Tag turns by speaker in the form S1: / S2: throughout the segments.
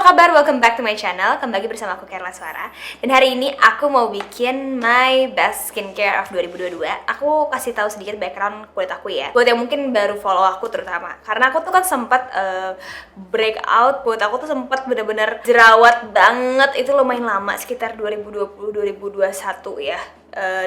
S1: kabar? Welcome back to my channel. Kembali lagi bersama aku Kerla Suara. Dan hari ini aku mau bikin my best skincare of 2022. Aku kasih tahu sedikit background kulit aku ya. Buat yang mungkin baru follow aku terutama. Karena aku tuh kan sempat breakout, kulit aku tuh sempat bener-bener jerawat banget. Itu lumayan lama, sekitar 2020-2021 ya.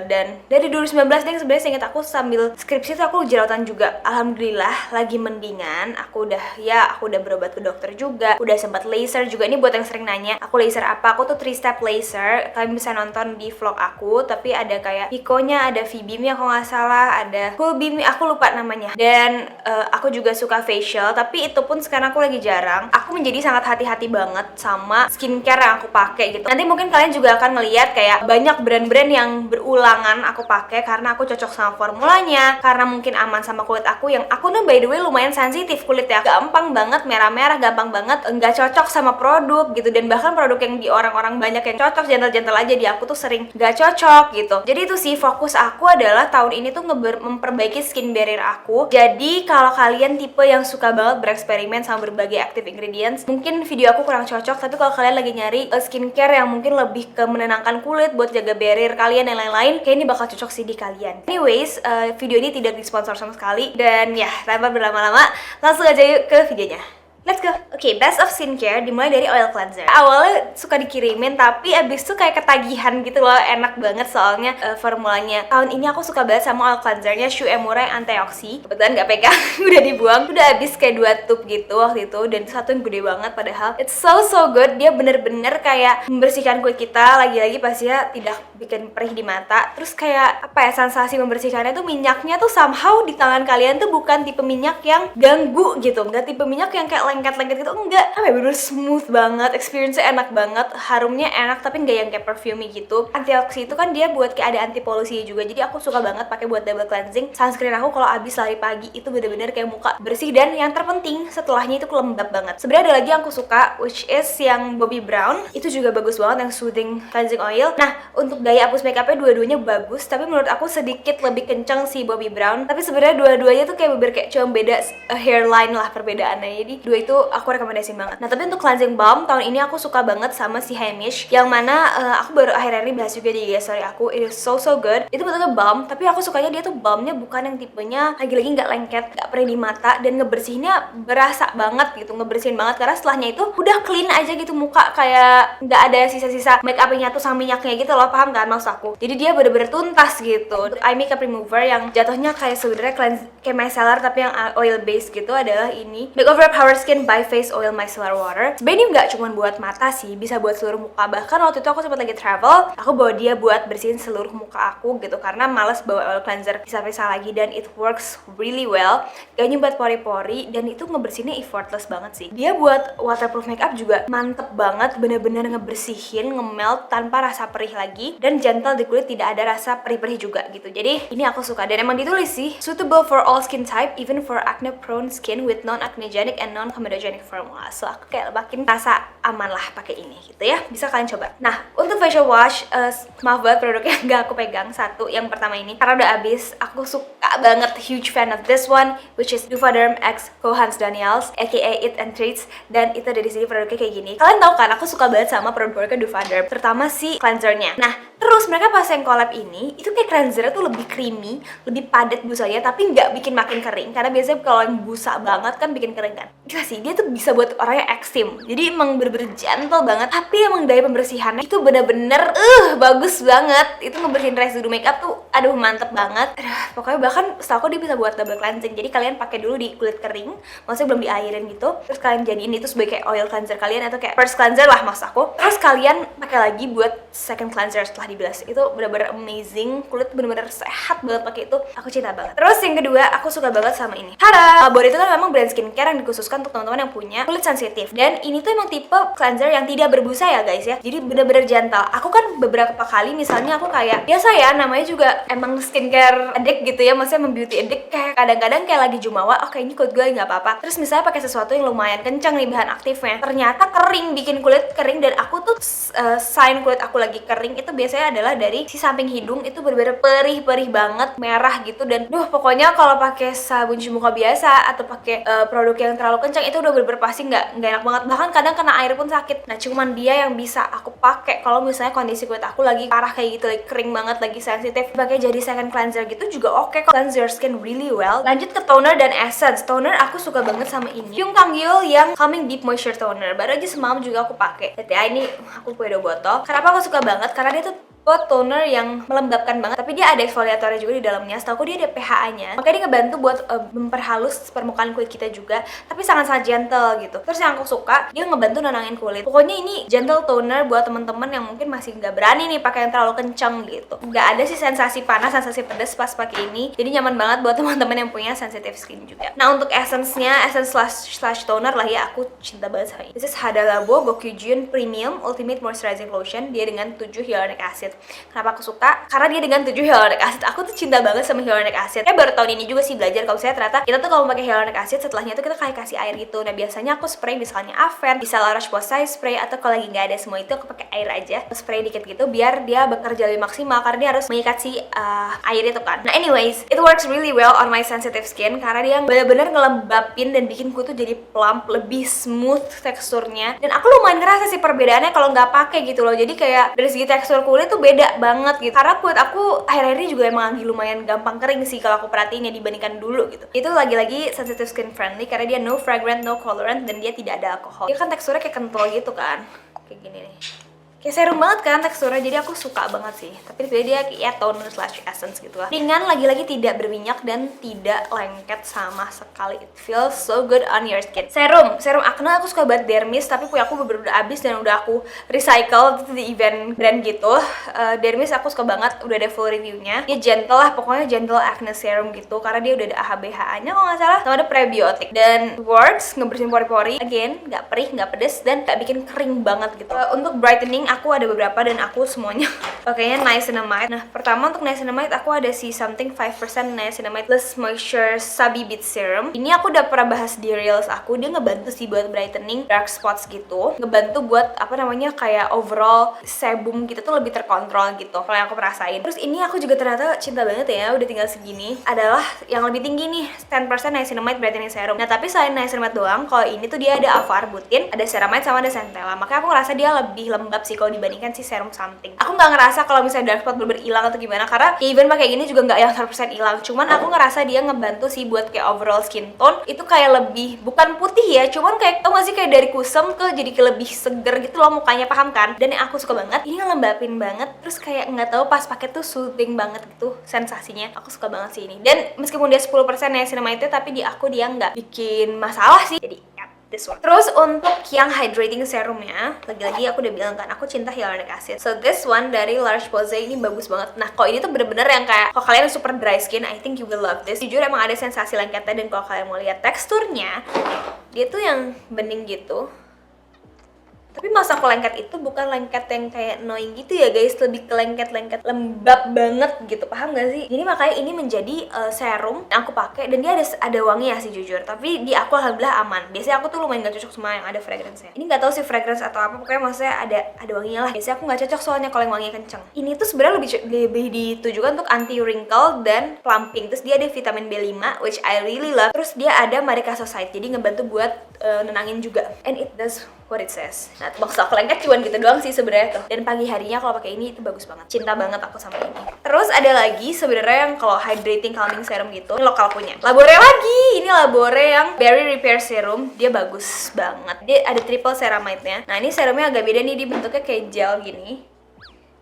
S1: Dan dari 2019 deh sebenarnya seingat aku sambil skripsi tuh aku jerawatan juga. Alhamdulillah lagi mendingan. Aku udah berobat ke dokter juga. Udah sempat laser juga. Ini buat yang sering nanya, aku laser apa? Aku tuh 3-step laser. Kalian bisa nonton di vlog aku. Tapi ada kayak Pico-nya, ada V-beam-nya kalau nggak salah, ada full beam, aku lupa namanya. Dan aku juga suka facial. Tapi itu pun sekarang aku lagi jarang. Aku menjadi sangat hati-hati banget sama skincare yang aku pakai gitu. Nanti mungkin kalian juga akan ngeliat kayak banyak brand-brand yang berulangan aku pakai karena aku cocok sama formulanya, karena mungkin aman sama kulit aku yang aku tuh by the way lumayan sensitif kulit ya, gampang banget merah-merah, gampang banget nggak cocok sama produk gitu. Dan bahkan produk yang di orang-orang banyak yang cocok gentle-gentle aja, di aku tuh sering nggak cocok gitu. Jadi itu sih fokus aku adalah tahun ini tuh memperbaiki skin barrier aku. Jadi kalau kalian tipe yang suka banget bereksperimen sama berbagai active ingredients, mungkin video aku kurang cocok. Tapi kalau kalian lagi nyari skincare yang mungkin lebih ke menenangkan kulit buat jaga barrier kalian dan lain-lain, kayak ini bakal cocok sih di kalian. Anyways, video ini tidak disponsor sama sekali. Dan ya, tanpa berlama-lama, langsung aja yuk ke videonya. Let's go. Oke, best of skincare dimulai dari oil cleanser. Awalnya suka dikirimin, tapi abis itu kayak ketagihan gitu loh. Enak banget soalnya formulanya. Tahun ini aku suka banget sama oil cleansernya Shu Uemura yang antioksi. Kebetulan nggak pegang, udah dibuang. Udah habis kayak 2 tube gitu waktu itu, dan satu yang gede banget padahal. It's so good. Dia bener-bener kayak membersihkan kulit kita. Lagi-lagi pastinya tidak bikin perih di mata. Terus kayak apa ya, sensasi membersihkannya tuh minyaknya tuh somehow di tangan kalian tuh bukan tipe minyak yang ganggu gitu. Nggak tipe minyak yang kayak lengket-lengket gitu, enggak. Apa ya, bener smooth banget, experience-nya enak banget, harumnya enak tapi enggak yang kayak perfumey gitu. Antioksi itu kan dia buat kayak ada anti polusi juga, jadi aku suka banget pakai buat double cleansing. Sunscreen aku kalau abis lari pagi itu bener-bener kayak muka bersih, dan yang terpenting setelahnya itu lembab banget. Sebenarnya ada lagi yang aku suka, which is yang Bobbi Brown. Itu juga bagus banget, yang soothing cleansing oil. Nah, untuk gaya hapus makeupnya dua-duanya bagus, tapi menurut aku sedikit lebih kenceng si Bobbi Brown. Tapi sebenarnya dua-duanya tuh kayak bener kayak cuma beda hairline lah perbedaannya. Jadi dua itu aku rekomendasiin banget. Nah, tapi untuk cleansing balm tahun ini aku suka banget sama si Heimish, yang mana aku baru akhir-akhir ini bahas juga di story aku. It is so good. Itu betul-betul balm, tapi aku sukanya dia tuh balmnya bukan yang tipenya lagi-lagi nggak lengket, nggak perih di mata, dan ngebersihinnya berasa banget gitu, ngebersihin banget. Karena setelahnya itu udah clean aja gitu muka, kayak nggak ada sisa-sisa make upnya tuh sama minyaknya gitu loh, paham kan maksud aku? Jadi dia bener-bener tuntas gitu. Untuk eye makeup remover yang jatuhnya kayak sebenarnya kayak micellar tapi yang oil based gitu adalah ini Makeover Power Skin by Face Oil Micellar Water. Sebenarnya ini nggak cuma buat mata sih, bisa buat seluruh muka. Bahkan waktu itu aku sempat lagi travel, aku bawa dia buat bersihin seluruh muka aku gitu, karena males bawa oil cleanser pisah-pisah lagi, dan it works really well. Gak nyumbat pori-pori, dan itu ngebersihinnya effortless banget sih. Dia buat waterproof makeup juga mantep banget, bener-bener ngebersihin, ngemelt tanpa rasa perih lagi, dan gentle di kulit, tidak ada rasa perih-perih juga gitu. Jadi ini aku suka, dan emang ditulis sih suitable for all skin type, even for acne prone skin with non-acnegenic and non-comedogenic formula. So aku kayak makin rasa aman lah pakai ini gitu ya, bisa kalian coba. Nah, untuk facial wash, maaf banget produknya nggak aku pegang. Satu, yang pertama ini karena udah habis. Aku suka banget, huge fan of this one, which is Juvederm X Cohance Daniels aka Eat and Treats. Dan itu dari sini produknya kayak gini. Kalian tahu kan aku suka banget sama produk-produknya Juvederm, terutama si cleansernya. Nah, terus mereka pas yang collab ini itu kayak cleansernya tuh lebih creamy, lebih padat busanya, tapi nggak bikin makin kering. Karena biasanya kalau yang busa banget kan bikin kering kan. Gila sih, dia tuh bisa buat orang yang ekstrim. Jadi emang bener-bener gentle banget, tapi emang daya pembersihannya itu bener-bener bagus banget. Itu ngebersihin residu makeup tuh aduh mantep banget. Pokoknya bahkan setahu aku dia bisa buat double cleansing. Jadi kalian pakai dulu di kulit kering, maksudnya belum diairin gitu, terus kalian jadiin itu sebagai kayak oil cleanser kalian, atau kayak first cleanser lah maksud aku. Terus kalian pakai lagi buat second cleanser setelah dibilas. Itu bener-bener amazing, kulit bener-bener sehat banget pakai itu. Aku cinta banget. Terus yang kedua, aku suka banget sama ini. Hara! Body itu kan memang brand skincare yang dikhususkan untuk teman-teman yang punya kulit sensitif. Dan ini tuh emang tipe cleanser yang tidak berbusa ya guys ya. Jadi bener-bener gentle. Aku kan beberapa kali misalnya aku kayak biasa ya, namanya juga emang skincare addict gitu ya, maksudnya beauty addict, kayak kadang-kadang kayak lagi jumawa, oke ini kulit gue nggak apa-apa. Terus misalnya pakai sesuatu yang lumayan kencang nih bahan aktifnya, ternyata kering, bikin kulit kering. Dan aku tuh sign kulit aku lagi kering itu biasanya biasanya adalah dari si samping hidung, itu bener-bener perih banget, merah gitu. Dan pokoknya kalau pakai sabun cuci muka biasa atau pakai produk yang terlalu kencang itu udah bener-bener pasti nggak enak banget, bahkan kadang kena air pun sakit. Nah cuman dia yang bisa aku pakai kalau misalnya kondisi kulit aku lagi parah kayak gitu, lagi kering banget, lagi sensitif, pakai jadi second cleanser gitu juga oke kok, cleanse your skin really well. Lanjut ke toner dan essence. Toner aku suka banget sama ini, Kyung Kang Yul yang Calming Deep Moisture Toner. Baru aja semalam juga aku pakai. Lihat ya, ini aku punya 2 botol. Kenapa aku suka banget? Karena dia tuh toner yang melembabkan banget, tapi dia ada eksfoliatornya juga di dalamnya. Setahu aku dia ada PHA-nya, makanya dia ngebantu buat memperhalus permukaan kulit kita juga, tapi sangat-sangat gentle gitu. Terus yang aku suka, dia ngebantu nenangin kulit. Pokoknya ini gentle toner buat temen-temen yang mungkin masih nggak berani nih pakai yang terlalu kenceng gitu. Nggak ada sih sensasi panas, sensasi pedas pas pakai ini. Jadi nyaman banget buat teman-teman yang punya sensitive skin juga. Nah untuk essence-nya, essence slash toner lah ya, aku cinta banget sama ini. This is Hada Labo Gokyujin Premium Ultimate Moisturizing Lotion. Dia dengan 7 hyaluronic acid. Kenapa aku suka? Karena dia dengan 7 hyaluronic acid. Aku tuh cinta banget sama hyaluronic acid. Baru tahun ini juga sih belajar kalau saya ternyata kita tuh kalau pakai hyaluronic acid setelahnya tuh kita kayak kasih air gitu. Nah biasanya aku spray misalnya Aven, bisa La Roche-Posay spray, atau kalau lagi nggak ada semua itu aku pakai air aja, spray dikit gitu biar dia bekerja lebih maksimal karena dia harus mengikat si air itu kan. Nah anyways, it works really well on my sensitive skin karena dia bener-bener ngelembapin dan bikin kulit tuh jadi plump, lebih smooth teksturnya. Dan aku lumayan ngerasa sih perbedaannya kalau nggak pakai gitu loh. Jadi kayak dari segi tekstur kulit tuh beda banget gitu. Karena kulit aku akhir-akhir ini juga emang lagi lumayan gampang kering sih kalau aku perhatiin ya dibandingkan dulu gitu. Itu lagi-lagi sensitive skin friendly karena dia no fragrant, no colorant, dan dia tidak ada alkohol. Dia kan teksturnya kayak kental gitu kan. Kayak gini nih. Kayak serum banget kan teksturnya, jadi aku suka banget sih. Tapi dia ya toner slash essence gitu lah. Ringan, lagi-lagi tidak berminyak dan tidak lengket sama sekali. It feels so good on your skin. Serum acne aku suka banget Dermis, tapi punya aku bener-bener habis dan udah aku recycle di event brand gitu. Dermis aku suka banget, udah ada full reviewnya. Dia gentle lah, pokoknya gentle acne serum gitu karena dia udah ada AHA-BHA-nya kalau nggak salah, sama ada prebiotik dan works ngebersihin pori-pori. Again, nggak perih, nggak pedes, dan nggak bikin kering banget gitu. Untuk brightening aku ada beberapa dan aku semuanya pakainya niacinamide. Nah, pertama untuk niacinamide aku ada si something 5% niacinamide plus moisture Sabi Beat Serum. Ini aku udah pernah bahas di reels aku. Dia ngebantu sih buat brightening dark spots gitu. Ngebantu buat apa namanya kayak overall sebum gitu tuh lebih terkontrol gitu. Kalau yang aku rasain. Terus ini aku juga ternyata cinta banget ya, udah tinggal segini. Adalah yang lebih tinggi nih, 10% niacinamide brightening serum. Nah, tapi selain niacinamide doang, kalau ini tuh dia ada alpha arbutin, ada ceramide sama ada centella. Makanya aku ngerasa dia lebih lembab sih kalau dibanding kan si serum something. Aku nggak ngerasa kalau misalnya dark spot bener-bener hilang atau gimana, karena even pakai gini juga nggak yang 100% hilang. Cuman aku ngerasa dia ngebantu sih buat kayak overall skin tone itu kayak lebih, bukan putih ya, cuman kayak tau gak sih kayak dari kusam ke jadi kayak lebih seger gitu loh mukanya, paham kan? Dan yang aku suka banget, ini ngelembapin banget, terus kayak nggak tahu pas pakai tuh soothing banget gitu sensasinya. Aku suka banget sih ini. Dan meskipun dia 10% ya niacinamide, tapi di aku dia nggak bikin masalah sih. Jadi this one. Terus untuk yang hydrating serumnya, lagi-lagi aku udah bilang kan, aku cinta hyaluronic acid. So this one dari La Roche-Posay ini bagus banget. Nah, kalau ini tuh bener-bener yang kayak, kalau kalian super dry skin, I think you will love this. Jujur emang ada sensasi lengketnya, dan kalau kalian mau lihat teksturnya, dia tuh yang bening gitu. Tapi masa aku lengket itu bukan lengket yang kayak annoying gitu ya guys, lebih ke lengket-lengket lembab banget gitu, paham gak sih? Jadi makanya ini menjadi serum yang aku pakai, dan dia ada wangi ya sih jujur, tapi di aku alhamdulillah aman. Biasanya aku tuh lumayan gak cocok sama yang ada fragrance-nya. Ini gak tahu sih fragrance atau apa, pokoknya maksudnya ada wanginya lah. Biasanya aku gak cocok soalnya kalau yang wanginya kenceng. Ini tuh sebenarnya lebih ditujukan untuk anti wrinkle dan plumping. Terus dia ada vitamin B5 which I really love. Terus dia ada marikasoside, jadi ngebantu buat nenangin juga. And it does what it says. Nah, box aku lengket cuman gitu doang sih sebenarnya tuh. Dan pagi harinya kalau pakai ini itu bagus banget. Cinta banget aku sama ini. Terus ada lagi sebenarnya yang kalau hydrating calming serum gitu, ini lokal punya. Labore lagi. Ini Labore yang Berry Repair Serum. Dia bagus banget. Dia ada triple ceramide-nya. Nah, ini serumnya agak beda nih, dibentuknya kayak gel gini.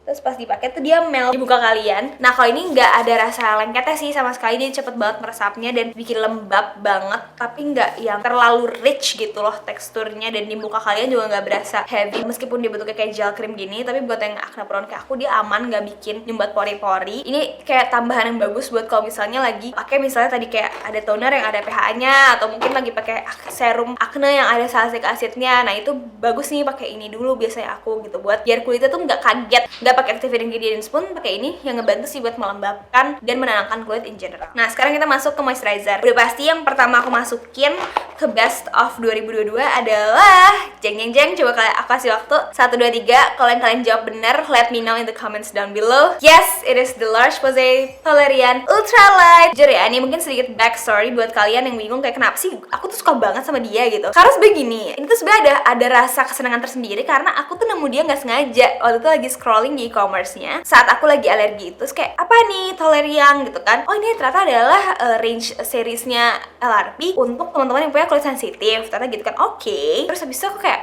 S1: Terus pas dipakai tuh dia melt di muka kalian. Nah, kalau ini nggak ada rasa lengketnya sih sama sekali. Dia cepet banget meresapnya dan bikin lembab banget, tapi nggak yang terlalu rich gitu loh teksturnya. Dan di muka kalian juga nggak berasa heavy, meskipun dia bentuknya kayak gel cream gini. Tapi buat yang acne prone kayak aku, dia aman, nggak bikin nyumbat pori-pori. Ini kayak tambahan yang bagus buat kalau misalnya lagi pakai, misalnya tadi kayak ada toner yang ada PHA-nya, atau mungkin lagi pakai serum acne yang ada salicylic acid-nya. Nah, itu bagus nih pakai ini dulu biasanya aku gitu, buat biar kulitnya tuh nggak kaget, nggak pakai active ingredients pun pakai ini yang ngebantu sih buat melembabkan dan menenangkan kulit in general. Nah, sekarang kita masuk ke moisturizer. Udah pasti yang pertama aku masukin ke best of 2022 adalah jeng jeng jeng. Coba kalian aku kasih waktu 1 2 3. Kalau kalian jawab benar, let me know in the comments down below. Yes, it is the Large Posay Tolerian Ultralight. Jujur ya, ini mungkin sedikit backstory buat kalian yang bingung kayak kenapa sih aku tuh suka banget sama dia gitu. Karena begini, ini tuh sebenarnya ada rasa kesenangan tersendiri karena aku tuh nemu dia nggak sengaja. Waktu itu lagi scrolling di e-commerce-nya saat aku lagi alergi, terus kayak apa nih Tolerian gitu kan. Oh, ini ternyata adalah range seriesnya LRP untuk teman-teman yang punya kulit sensitif, ternyata gitu kan. Oke. Terus habis itu aku kayak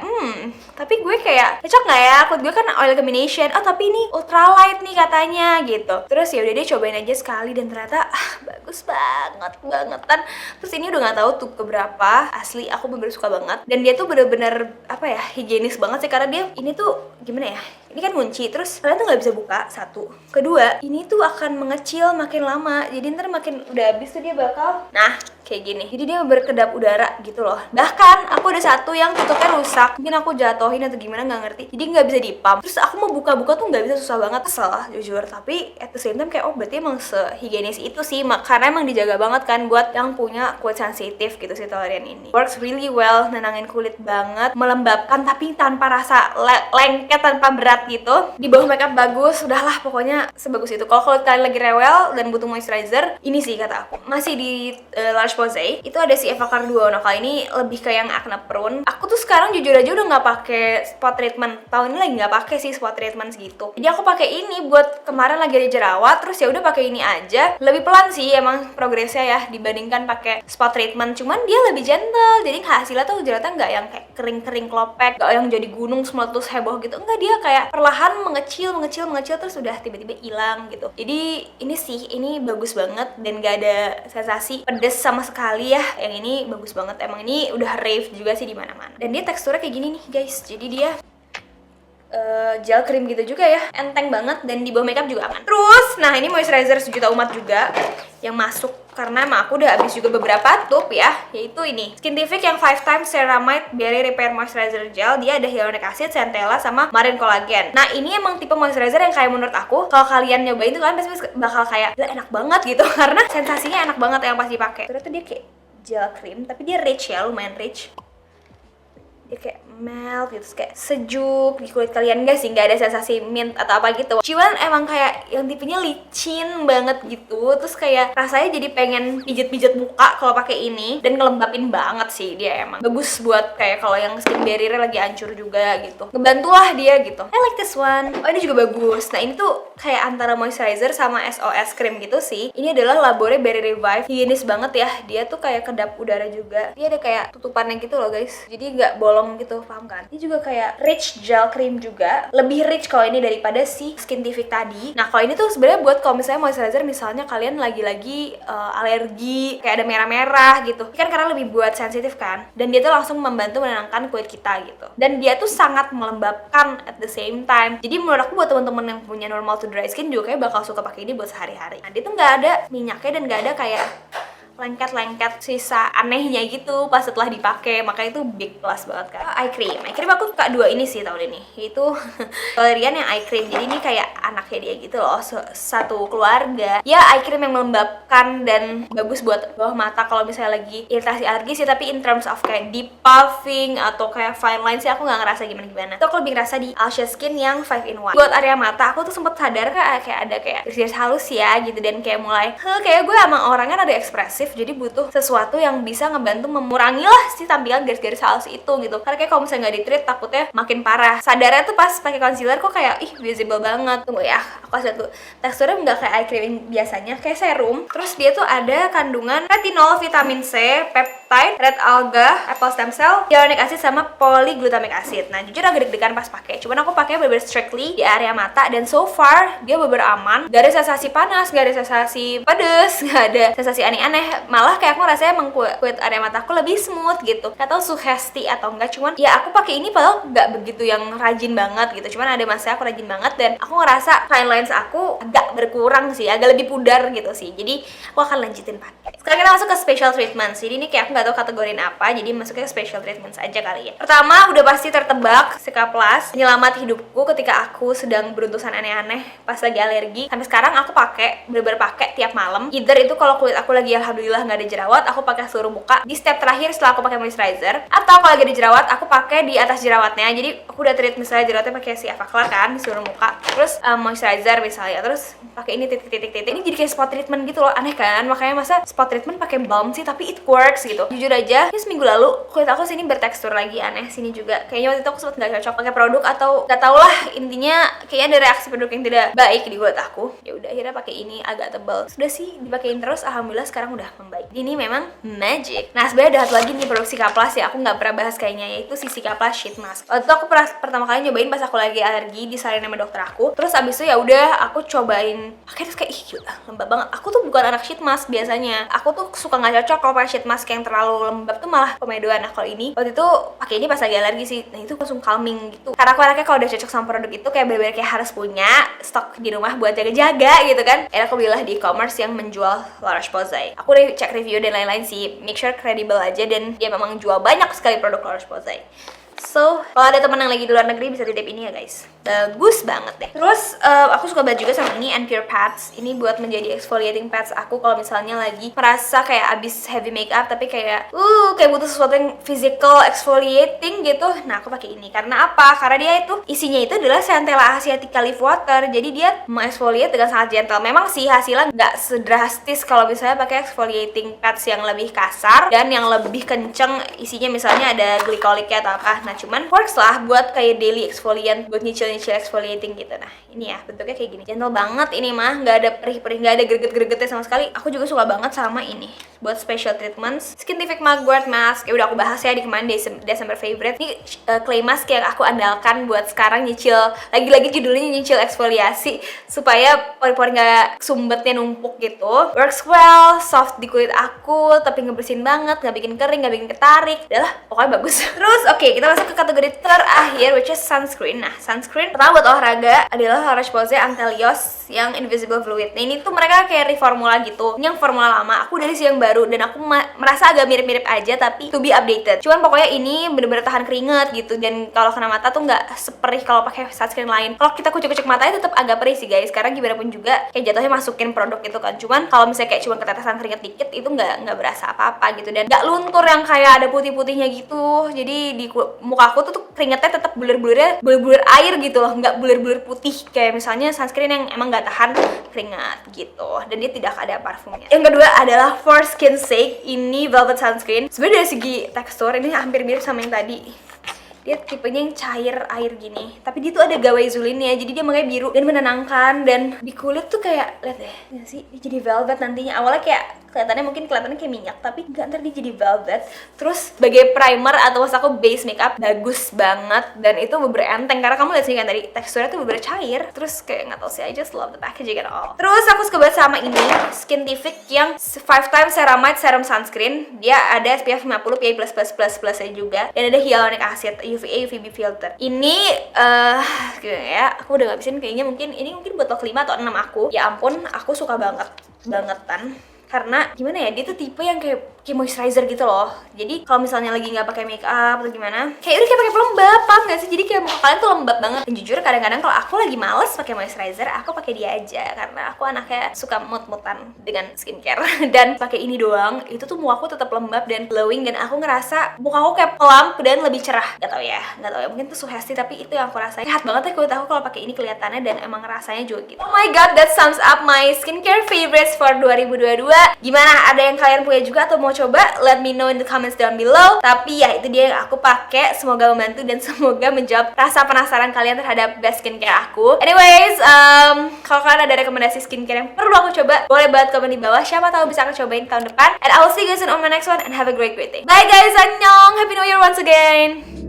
S1: tapi gue kayak cocok nggak ya, kulit gue kan oil combination, oh tapi ini ultralight nih katanya gitu. Terus ya udah deh cobain aja sekali dan ternyata bagus bangetan. Terus ini udah nggak tahu tuh keberapa, asli aku bener-bener suka banget. Dan dia tuh bener-bener apa ya, higienis banget sih karena dia ini tuh gimana ya, ini kan kunci, terus kalian tuh nggak bisa buka, satu. Kedua, ini tuh akan mengecil makin lama, jadi ntar makin udah habis tuh dia bakal kayak gini. Jadi dia berkedap udara gitu loh. Bahkan aku ada satu yang tutupnya rusak, mungkin aku jatohin atau gimana nggak ngerti, jadi nggak bisa dipump. Terus aku mau buka-buka tuh nggak bisa, susah banget, kesel jujur. Tapi at the same time kayak berarti emang sehigienis itu sih, karena emang dijaga banget kan buat yang punya kulit sensitif gitu si Tolerian ini. Works really well, nenangin kulit banget, melembabkan tapi tanpa rasa lengket, tanpa berat gitu. Di bawah makeup bagus, udahlah pokoknya sebagus itu. Kalau kalian lagi rewel dan butuh moisturizer, ini sih kata aku. Masih di Large Posay, itu ada si Eva Carduo. Nah kali ini lebih ke yang acne prone. Aku tuh sekarang jujur aja udah nggak pakai spot treatment. Tahun ini lagi nggak pakai sih spot treatment segitu. Jadi aku pakai ini buat kemarin lagi ada jerawat, terus ya udah pakai ini aja. Lebih pelan sih emang progresnya ya dibandingkan pakai spot treatment. Cuman dia lebih gentle, jadi hasilnya tuh jerawatnya nggak yang kayak kering-kering klopek, nggak yang jadi gunung meletus heboh gitu. Enggak, dia kayak perlahan mengecil terus udah tiba-tiba hilang gitu. Jadi ini bagus banget dan gak ada sensasi pedes sama sekali ya. Yang ini bagus banget, emang ini udah rave juga sih di mana-mana. Dan dia teksturnya kayak gini nih guys. Jadi dia gel krim gitu juga ya, enteng banget dan di bawah makeup juga aman. Terus, nah ini moisturizer sejuta umat juga yang masuk karena emang aku udah habis juga beberapa tube ya, yaitu ini Skintific yang 5 times Ceramide Berry Repair Moisturizer Gel. Dia ada hyaluronic acid, centella, sama marine collagen. Nah ini emang tipe moisturizer yang kayak menurut aku kalau kalian nyobain tuh kalian pasti bakal kayak enak banget gitu karena sensasinya enak banget yang pas dipakai. Ternyata dia kayak gel cream tapi dia rich ya, lumayan rich. Dia kayak melt gitu, kayak sejuk di kulit kalian. Enggak sih, nggak ada sensasi mint atau apa gitu. Cuman emang kayak yang tipenya licin banget gitu. Terus kayak rasanya jadi pengen pijet-pijet muka kalau pakai ini dan ngelembapin banget sih dia. Emang bagus buat kayak kalau yang skin barrier lagi hancur juga gitu. Ngebantulah dia gitu. I like this one. Oh ini juga bagus. Nah ini tuh kayak antara moisturizer sama SOS cream gitu sih. Ini adalah Labore Berry Revive. Higienis banget ya. Dia tuh kayak kedap udara juga. Dia ada kayak tutupannya gitu loh guys. Jadi nggak bolong gitu, paham kan? Ini juga kayak rich gel cream juga. Lebih rich kalau ini daripada si Skintific tadi. Nah kalau ini tuh sebenarnya buat kalau misalnya moisturizer misalnya kalian lagi-lagi alergi, kayak ada merah-merah gitu. Ini kan karena lebih buat sensitif kan. Dan dia tuh langsung membantu menenangkan kulit kita gitu. Dan dia tuh sangat melembabkan at the same time. Jadi menurut aku buat teman-teman yang punya normal to dry skin juga kayak bakal suka pakai ini buat sehari-hari. Nah dia tuh nggak ada minyaknya dan nggak ada kayak lengket-lengket sisa anehnya gitu pas setelah dipakai, makanya itu big plus banget kan. Eye cream aku suka dua ini sih tahun ini, yaitu Tolerian yang eye cream. Jadi ini kayak anaknya dia gitu loh, satu keluarga ya. Eye cream yang melembabkan dan bagus buat bawah mata kalau misalnya lagi iritasi alergi sih. Tapi in terms of kayak deep puffing atau kayak fine line sih aku nggak ngerasa gimana-gimana. Itu aku lebih ngerasa di Alcia Skin yang 5-in-1. Buat area mata aku tuh sempet sadar kayak ada kayak garis halus ya gitu, dan kayak mulai kayak gue emang orangnya ada ekspresif, jadi butuh sesuatu yang bisa ngebantu mengurangi lah si tampilan garis-garis halus itu gitu. Karena kayak kalau misalnya nggak di-treat takutnya makin parah. Sadarnya tuh pas pakai concealer kok kayak visible banget. Tunggu ya, aku kasih tuh. Teksturnya nggak kayak eye cream biasanya, kayak serum. Terus dia tuh ada kandungan retinol, vitamin C, peptide, red alga, apple stem cell, hyaluronic acid, sama polyglutamic acid. Nah jujur agak deg-degan pas pakai. Cuman aku pakai bener-bener strictly di area mata dan so far dia bener-bener aman. Gak ada sensasi panas, gak ada sensasi pedes, gak ada sensasi aneh-aneh. rasanya malah kayak aku rasanya emang kulit area mata aku lebih smooth gitu. Gak tau sugesti atau enggak, cuman ya aku pakai ini padahal nggak begitu yang rajin banget gitu, cuman ada masa aku rajin banget dan aku ngerasa fine lines aku agak berkurang sih, agak lebih pudar gitu sih. Jadi aku akan lanjutin pakai. Sekarang kita masuk ke special treatments. Jadi ini kayak aku nggak tahu kategoriin apa, jadi masuknya ke special treatments aja kali ya. Pertama udah pasti tertebak, Cicaplast penyelamat hidupku ketika aku sedang beruntusan aneh-aneh pas lagi alergi. Sampai sekarang aku pakai, bener-bener pakai tiap malam. Either itu kalau kulit aku lagi alhamdulillah nggak ada jerawat, aku pakai seluruh muka di step terakhir setelah aku pakai moisturizer, atau kalau lagi ada jerawat aku pakai di atas jerawatnya. Jadi aku udah treat misalnya jerawatnya pakai si Avaclar kan di seluruh muka, terus moisturizer misalnya, terus pakai ini titik-titik. Ini jadi kayak spot treatment gitu loh, aneh kan? Makanya masa spot treatment pakai balm sih, tapi it works gitu. Jujur aja, ini seminggu lalu kulit aku sini bertekstur lagi aneh, sini juga. Kayaknya waktu itu aku sempat nggak cocok pakai produk atau nggak tau lah, intinya kayaknya ada reaksi produk yang tidak baik di kulit aku. Ya udah akhirnya pakai ini agak tebal. Sudah sih dipakein terus, alhamdulillah sekarang udah membaik. Ini memang magic. Nah sebenarnya ada satu lagi nih produk Cicaplast ya, aku nggak pernah bahas kayaknya, yaitu si Cicaplast Sheet Mask. Waktu itu aku pertama kali nyobain pas aku lagi alergi, disaranin sama dokter aku. Terus abis itu ya udah aku cobain pakai, terus kayak ih gila, lembab banget. Aku tuh bukan anak sheet mask biasanya. Aku tuh suka nggak cocok kalau pakai sheet mask yang terlalu lembab tuh, malah komedoan. Nah kalau ini waktu itu pakai ini pas lagi alergi sih. Nah itu langsung calming gitu. Karena aku anaknya kalau udah cocok sama produk itu kayak bener-bener kayak harus punya stok di rumah buat jaga-jaga gitu kan. Akhirnya aku belilah di e-commerce yang menjual La Roche-Posay. Aku udah cek review dan lain-lain sih, make sure credible aja, dan dia memang jual banyak sekali produk La Roche-Posay. So, kalau ada teman yang lagi di luar negeri bisa titip ini ya guys. Bagus banget deh. Terus aku suka banget juga sama ini Pure Pads. Ini buat menjadi exfoliating pads aku kalau misalnya lagi merasa kayak abis heavy makeup tapi kayak butuh sesuatu yang physical exfoliating gitu. Nah, aku pakai ini. Karena apa? Karena dia itu isinya itu adalah Centella asiatica leaf water. Jadi dia mengeksfoliate dengan sangat gentle. Memang sih hasilnya nggak sedrastis kalau misalnya pakai exfoliating pads yang lebih kasar dan yang lebih kenceng isinya, misalnya ada glycolicnya atau apa. Nah cuman works lah buat kayak daily exfoliant, buat nyicil-nyicil exfoliating gitu. Nah ini ya bentuknya kayak gini, gentle banget ini mah, nggak ada perih-perih, nggak ada greget-gregetnya sama sekali. Aku juga suka banget sama ini buat special treatments, Skintific Mugwort Mask. Ya udah aku bahas ya di kemarin December favorite. Ini clay mask yang aku andalkan buat sekarang nyicil, lagi-lagi judulnya nyicil eksfoliasi supaya pori-pori nggak sumbetnya numpuk gitu. Works well, soft di kulit aku tapi ngebersihin banget, nggak bikin kering, nggak bikin ketarik. Udahlah pokoknya bagus. Terus oke, kita masuk ke kategori terakhir, which is sunscreen. Nah sunscreen pertama buat olahraga adalah La Roche-Posay Antelios yang Invisible Fluid. Nah ini tuh mereka kayak reformula gitu. Ini yang formula lama, aku dari yang baru, dan aku merasa agak mirip-mirip aja tapi to be updated. Cuman pokoknya ini bener-bener tahan keringet gitu, dan kalau kena mata tuh nggak seperih kalau pakai sunscreen lain. Kalau kita kucek-kucek matanya tetap agak perih sih guys, karena gimana pun juga kayak jatuhnya masukin produk itu kan. Cuman kalau misalnya kayak cuma ketetesan keringet dikit itu nggak berasa apa-apa gitu, dan nggak luntur yang kayak ada putih-putihnya gitu. Jadi di muka aku tuh keringetnya tetap bulir-bulirnya bulir-bulir air gitu loh, nggak bulir-bulir putih kayak misalnya sunscreen yang emang nggak tahan keringat gitu, dan dia tidak ada parfumnya. Yang kedua adalah For Skin's Sake, ini velvet sunscreen. Sebenarnya dari segi tekstur ini hampir mirip sama yang tadi. Dia tipenya yang cair air gini, tapi dia tuh ada gawai zulinnya, jadi dia makanya biru dan menenangkan, dan di kulit tuh kayak, lihat deh, nggak sih, dia jadi velvet nantinya. Awalnya kayak kelihatannya kayak minyak, tapi nggak, ntar dia jadi velvet. Terus sebagai primer atau maksud aku base makeup bagus banget, dan itu bener-bener enteng karena kamu lihat sih kan tadi teksturnya tuh bener-bener cair. Terus kayak nggak tau sih, I just love the packaging at all. Terus aku suka banget sama ini Skintific yang 5 times ceramide serum sunscreen. Dia ada SPF 50 PA++++ juga, dan ada hyaluronic acid, UVA UVB filter. Ini ya aku udah ngabisin kayaknya, mungkin botol kelima atau 6 aku. Ya ampun, aku suka bangetan. Karena gimana ya, dia tuh tipe yang kayak moisturizer gitu loh. Jadi kalau misalnya lagi nggak pakai make up atau gimana, kayak udah kayak pakai pelembab, paham nggak sih? Jadi kayak muka kalian tuh lembab banget. Dan jujur kadang-kadang kalau aku lagi males pakai moisturizer, aku pakai dia aja, karena aku anaknya suka mut-mutan dengan skincare. Dan pakai ini doang, itu tuh muka aku tetap lembab dan glowing, dan aku ngerasa muka aku kayak plump dan lebih cerah. Gak tau ya, mungkin tuh sugesti, tapi itu yang aku rasain. Sehat banget ya kulit aku kalau pakai ini kelihatannya, dan emang rasanya juga gitu. Oh my god, that sums up my skincare favorites for 2022. Gimana? Ada yang kalian punya juga atau mau coba? Let me know in the comments down below. Tapi ya itu dia yang aku pakai, semoga membantu dan semoga menjawab rasa penasaran kalian terhadap best skincare aku. Anyways, kalau kalian ada rekomendasi skincare yang perlu aku coba, boleh banget komen di bawah. Siapa tahu bisa aku cobain tahun depan. And I will see you guys on my next one, and have a great day. Bye guys, annyeong, happy new year once again.